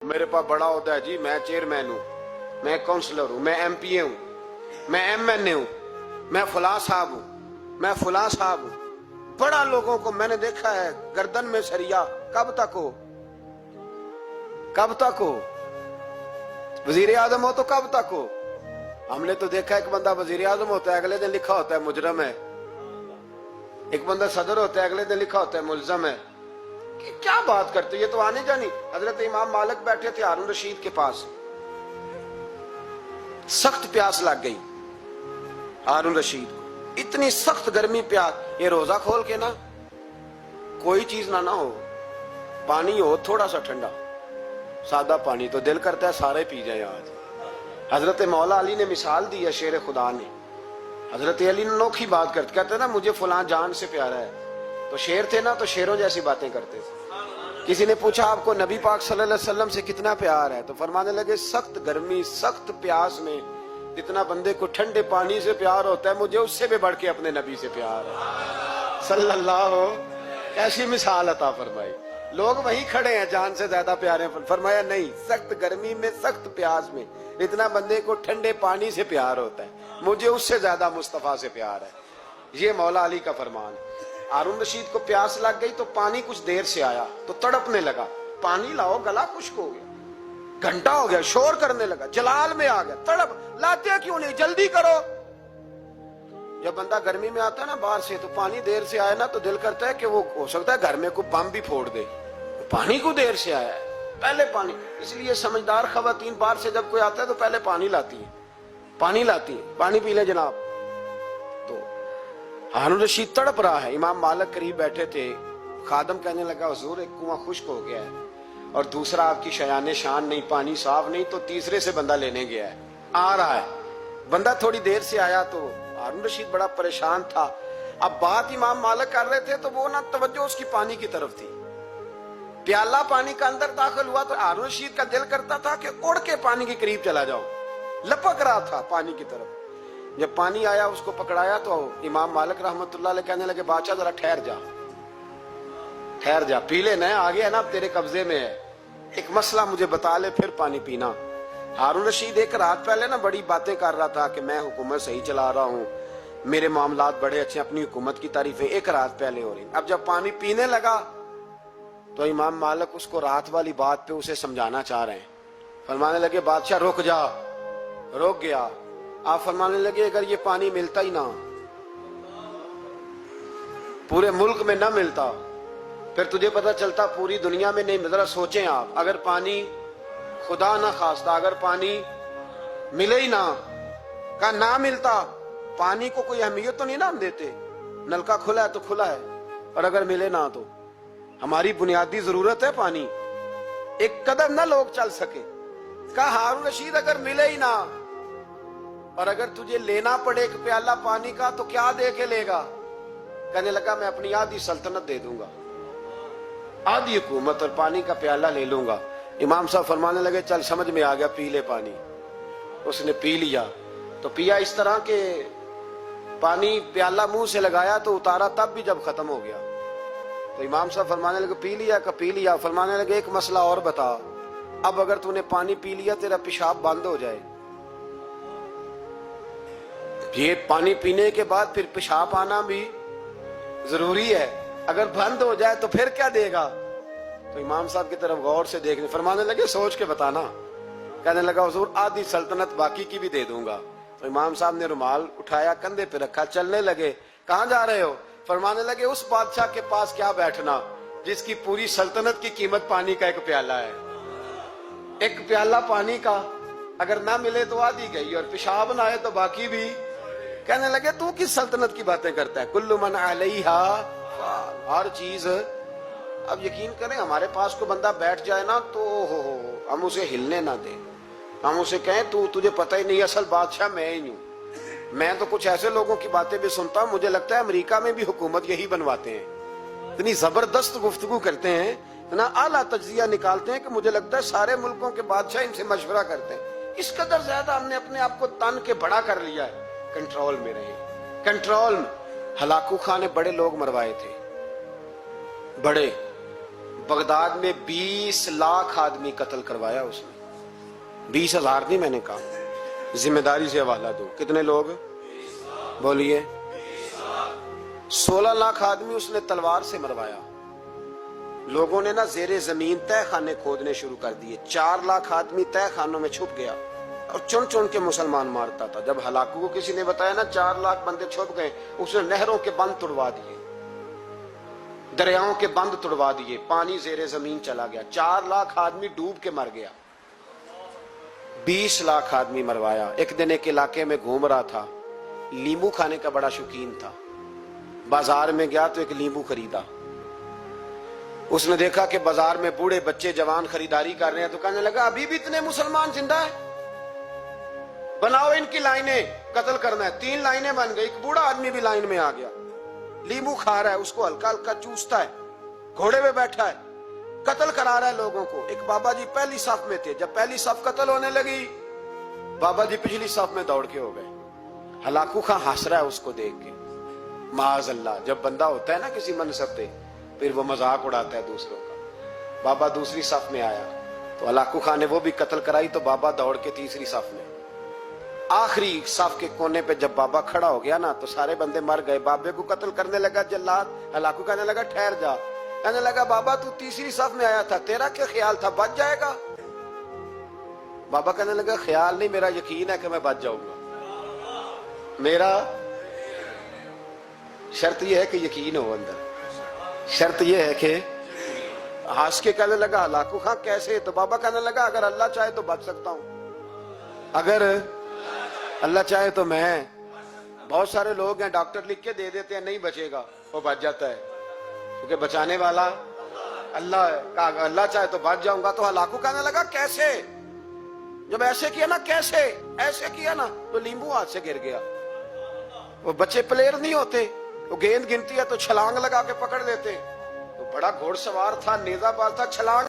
मेरे पास बड़ा होता है जी, मैं चेयरमैन हूँ, मैं काउंसलर हूँ, मैं एमपीए हूँ, मैं एमएनए हूँ, मैं फलां साहब हूँ, मैं फलां साहब हूँ। बड़ा लोगों को मैंने देखा है गर्दन में सरिया। कब तक हो, कब तक हो? वजीर आजम हो तो कब तक हो? हमने तो देखा एक बंदा वजीर आजम होता है, अगले दिन लिखा होता है मुजरम है। एक बंदा सदर होता है, अगले दिन लिखा होता है मुलजम है। क्या बात करते, ये तो आने जानी। हजरत इमाम मालिक बैठे थे हारून रशीद के पास, सख्त प्यास लग गई हारून रशीद को, इतनी सख्त गर्मी प्यास। ये रोजा खोल के ना कोई चीज ना हो, पानी हो थोड़ा सा ठंडा सादा पानी, तो दिल करता है सारे पी जाए आज। हजरत मौला अली ने मिसाल दी है, शेर खुदा ने। हजरत अली ने अनोखी बात करते, कहते ना मुझे फलां जान से प्यारा है। तो शेर थे ना, तो शेरों जैसी बातें करते थे। किसी ने पूछा आपको नबी पाक सल्लल्लाहु अलैहि वसल्लम से कितना प्यार है? तो फरमाने लगे सख्त गर्मी सख्त प्यास में जितना बंदे को ठंडे पानी से प्यार होता है, मुझे उससे भी बढ़ के अपने नबी से प्यार है सल्लल्लाहु। कैसी मिसाल अता फरमाई। लोग वहीं खड़े हैं, जान से ज्यादा प्यारे। फरमाया नहीं, सख्त गर्मी में सख्त प्यास में इतना बंदे को ठंडे पानी से प्यार होता है, मुझे उससे ज्यादा मुस्तफा से प्यार है। ये मौला अली का फरमान। हारून रशीद को प्यास लग गई तो पानी कुछ देर से आया तो तड़पने लगा, पानी लाओ, गला खुश्क हो गया, घंटा हो गया, शोर करने लगा, जलाल में आ गया, तड़प, लाते क्यों नहीं, जल्दी करो। जब बंदा गर्मी में आता है ना बाहर से, तो पानी देर से आया ना, तो दिल करता है कि वो हो सकता है घर में कोई बम भी फोड़ दे, पानी को देर से आया है, पहले पानी। इसलिए समझदार खवातीन बाहर से जब कोई आता है तो पहले पानी लाती है, पानी लाती है, पानी पी ले जनाब। हारून रशीद तड़प रहा है, इमाम मालिक करीब बैठे थे। खादम कहने लगा हुजूर एक कुआं खुश्क हो गया है और दूसरा आपकी शयान शान नहीं, पानी साफ नहीं, तो तीसरे से बंदा लेने गया है, आ रहा है। बंदा थोड़ी देर से आया तो हारून रशीद बड़ा परेशान था। अब बात इमाम मालिक कर रहे थे तो वो ना तवज्जो उसकी पानी की तरफ थी। प्याला पानी का अंदर दाखिल हुआ तो हारून रशीद का दिल करता था कि उड़ के पानी के करीब चला जाऊं, लपक रहा था पानी की तरफ। जब पानी आया उसको पकड़ाया तो इमाम मालिक रहमतुल्लाह अलैह कहने लगे बादशाह जरा ठहर जा, ठहर जा, पी ले, नया आ गया ना, अब तेरे कब्जे में है, एक मसला मुझे बता ले फिर पानी पीना। हारून रशीद एक रात पहले ना बड़ी बातें कर रहा था कि मैं हुकूमत सही चला रहा हूँ, मेरे मामलात बड़े अच्छे, अपनी हुकूमत की तारीफें एक रात पहले हो रही। अब जब पानी पीने लगा तो इमाम मालिक उसको रात वाली बात पे उसे समझाना चाह रहे हैं। फरमाने लगे बादशाह रुक जा, रुक गया। आप फरमाने लगे अगर ये पानी मिलता ही ना, पूरे मुल्क में ना मिलता, फिर तुझे पता चलता पूरी दुनिया में नहीं। जरा सोचें आप, अगर पानी खुदा ना खास्ता अगर पानी मिले ही ना, का ना मिलता, पानी को कोई अहमियत तो नहीं ना हम देते, नलका खुला है तो खुला है, और अगर मिले ना तो हमारी बुनियादी जरूरत है पानी, एक कदम ना लोग चल सके। कहा हारून रशीद अगर मिले ही ना और अगर तुझे लेना पड़े एक प्याला पानी का तो क्या दे के लेगा? कहने लगा मैं अपनी आधी सल्तनत दे दूंगा, आधी हुकूमत और पानी का प्याला ले लूंगा। इमाम साहब फरमाने लगे चल समझ में आ गया, पी ले पानी। उसने पी लिया तो पिया इस तरह के पानी, प्याला मुंह से लगाया तो उतारा तब भी जब खत्म हो गया। तो इमाम साहब फरमाने लगे पी लिया का? पी लिया। फरमाने लगे एक मसला और बता, अब अगर तूने पानी पी लिया तेरा पेशाब बंद हो जाए, ये पानी पीने के बाद फिर पेशाब आना भी जरूरी है, अगर बंद हो जाए तो फिर क्या देगा? तो इमाम साहब की तरफ गौर से देखने, फरमाने लगे सोच के बताना। कहने लगा हुजूर आधी सल्तनत बाकी की भी दे दूंगा। तो इमाम साहब ने रुमाल उठाया, कंधे पे रखा, चलने लगे। कहां जा रहे हो? फरमाने लगे उस बादशाह के पास क्या बैठना जिसकी पूरी सल्तनत की कीमत पानी का एक प्याला है। एक प्याला पानी का अगर ना मिले तो आधी गई और पेशाब ना आए तो बाकी भी। कहने लगे तू किस सल्तनत की बातें करता है? कुल्लु मन अलैहा फान, हर चीज। अब यकीन करें हमारे पास को बंदा बैठ जाए ना तो हम उसे हिलने ना दें, हम उसे कहें तू, तुझे पता ही नहीं असल बादशाह मैं ही हूं। मैं तो कुछ ऐसे लोगों की बातें भी सुनता हूं, मुझे लगता है अमेरिका में भी हुकूमत यही बनवाते हैं। इतनी जबरदस्त गुफ्तगू करते हैं, इतना आला तज्जिया निकालते हैं कि मुझे लगता है सारे मुल्कों के बादशाह इनसे मशवरा करते हैं। इस कदर ज्यादा हमने अपने आप को तन के बड़ा कर लिया है। कंट्रोल में रहे, कंट्रोल में। हलाकू खां ने बड़े लोग मरवाए थे, बड़े बगदाद में 20 लाख आदमी कत्ल करवाया उसने। 20,000 नहीं मैंने कहा, जिम्मेदारी से हवाला दो। कितने लोग बोलिए? 16 लाख आदमी उसने तलवार से मरवाया। लोगों ने ना जेरे जमीन तह खाने खोदने शुरू कर दिए। 4 लाख आदमी तह खानों में छुप गया और चुन चुन के मुसलमान मारता था। जब हलाकू को किसी ने बताया ना 4 लाख बंदे छुप गए, उसने नहरों के बंद तोड़वा दिए, दरियाओं के बंद तोड़वा दिए, पानी जेरे जमीन चला गया। 4 लाख आदमी डूब के मर गया। 20 लाख आदमी मरवाया। एक दिन एक इलाके में घूम रहा था, नींबू खाने का बड़ा शौकीन था। बाजार में गया तो एक नींबू खरीदा। उसने देखा कि बाजार में बूढ़े बच्चे जवान खरीदारी कर रहे हैं, तो कहने लगा अभी भी इतने मुसलमान जिंदा है, बनाओ इनकी लाइनें, कत्ल करना है। 3 लाइनें बन गई। एक बूढ़ा आदमी भी लाइन में आ गया, नींबू खा रहा है, उसको हल्का हल्का चूसता है, घोड़े पे बैठा है, कत्ल करा रहा है लोगों को। एक बाबा जी पहली सफ में थे। जब पहली सफ कत्ल होने लगी, बाबा जी पिछली सफ में दौड़ के हो गए। हलाकू खां हंस रहा है उसको देख के। माज अल्लाह, जब बंदा होता है ना किसी मनसब पे, फिर वो मजाक उड़ाता है दूसरों का। बाबा दूसरी सफ में आया तो हलाकू खां ने वो भी कत्ल कराई, तो बाबा दौड़ के तीसरी सफ में। आखिरी सफ के कोने पे जब बाबा खड़ा हो गया ना, तो सारे बंदे मर गए। बाबे को कत्ल करने लगा जल्लाद। हलाकू कहने लगा ठहर जा। कहने लगा बाबा तू तीसरी सफ में आया था, तेरा क्या ख्याल था बच जाएगा? बाबा कहने लगा ख्याल नहीं, मेरा यकीन है कि मैं बच जाऊंगा। मेरा शर्त यह है कि यकीन हो अंदर, शर्त यह है कि हंस के कहने लगा हलाकू खां कैसे? तो बाबा कहने लगा अगर अल्लाह चाहे तो बच सकता हूं, अगर अल्लाह चाहे तो मैं। बहुत सारे लोग हैं डॉक्टर लिख के दे देते हैं नहीं बचेगा, वो बच जाता है, क्योंकि बचाने वाला अल्लाह है। अल्लाह चाहे तो बच जाऊंगा। तो हलाकू कहने लगा कैसे? जब ऐसे किया ना, कैसे ऐसे किया ना, तो नींबू हाथ से गिर गया। वो बच्चे प्लेयर नहीं होते, वो गेंद गिनती है तो छलांग लगा के पकड़ लेते। तो बड़ा घोड़सवार था, नेजाबाज था, छलांग